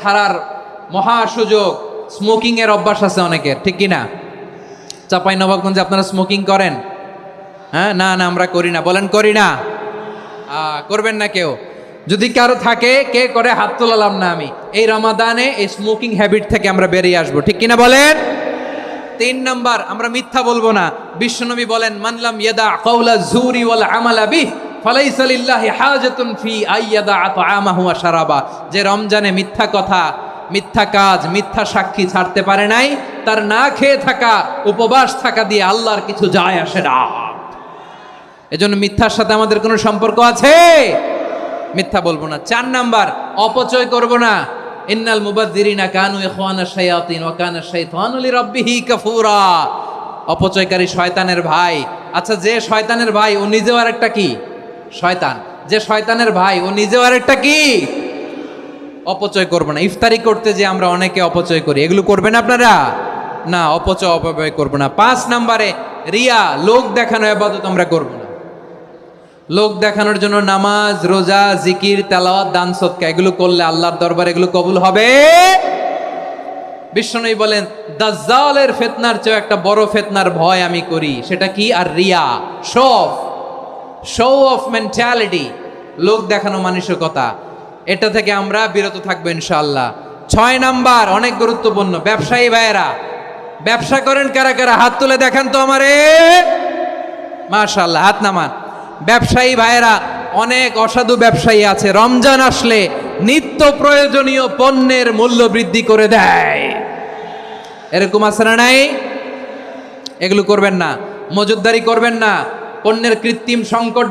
ছাড়ার মহা সুযোগ। স্মোকিং এর অভ্যাস আছে অনেকের, ঠিক কি না? চাঁপাইনবাবগঞ্জে আপনারা স্মোকিং করেন? হ্যাঁ, না না আমরা করি না। বলেন করি না? করবেন না কেউ? যদি কারো থাকে, কে করে হাত তোলালাম না আমি। এই রমাদানে এই স্মোকিং হ্যাবিট থেকে আমরা বেরিয়ে আসবো, ঠিক কিনা বলেন? 3 নাম্বার, আমরা মিথ্যা বলবো না। বিশ্বনবী বলেন, মানলাম ইয়াদা কাওলা যুরি ওয়াল আমালা বিহি ফালাইসা লিল্লাহি হাজাতুন ফি আইয়াদা তাআমাহু ওয়া শারাবা। যে রমজানে মিথ্যা কথা, মিথ্যা কাজ, মিথ্যা সাক্ষী ছাড়তে পারে নাই, তার না খেয়ে থাকা, উপবাস থাকা দিয়ে আল্লাহর কিছু যায় আসে না। এজন্য মিথ্যার সাথে আমাদের কোনো সম্পর্ক আছে? মিথ্যা বলবো না। 4 নাম্বার, অপচয় করব না। ইন্নাল মুবাযযিরিনা কানু ইখওয়ানাশ শায়াতিন ওয়া কানা শাইতানু লিরাব্বিহি কাফুরা। অপচয়কারী শয়তানের ভাই। আচ্ছা, যে শয়তানের ভাই ও নিজেও আরেকটা কি? শয়তান। যে শয়তানের ভাই ও নিজেও আরেকটা কি? অপচয় করব না। ইফতারি করতে যে আমরা অনেকে অপচয় করি, এগুলো করবেন আপনারা? না, অপব্যয় করব না। 5 নাম্বারে, রিয়া, লোক দেখানো ইবাদত আমরা করব না। লোক দেখানোর জন্য নামাজ, রোজা, জিকির, তেলাওয়াত, দান, সদকা এগুলো করলে আল্লাহর দরবারে এগুলো কবুল হবে? বিশ্বনবী বলেন, দাজ্জালের ফিতনার চেয়ে একটা বড় ফিতনার ভয় আমি করি। সেটা কি? আর রিয়া, শো অফ মেন্টালিটি, লোক দেখানো মানসিকতা। এটা থেকে আমরা বিরত থাকবো ইনশাআল্লাহ। 6 নাম্বার, অনেক গুরুত্বপূর্ণ। ব্যবসায়ী ভাইয়েরা, ব্যবসা করেন কারা কারা? হাত তুলে দেখান তো আমারে। মাশাআল্লাহ, হাত নামান। ব্যবসায়ী ভাইয়েরা, অনেক অসাধু ব্যবসায়ী আছে, রমজান আসলে নিত্য প্রয়োজনীয় পণ্যের মূল্য বৃদ্ধি করে দেয়। এরকম আছে না নাই? এগুলো করবেন না। মজুতদারি করবেন না। পণ্যের কৃত্রিম সংকট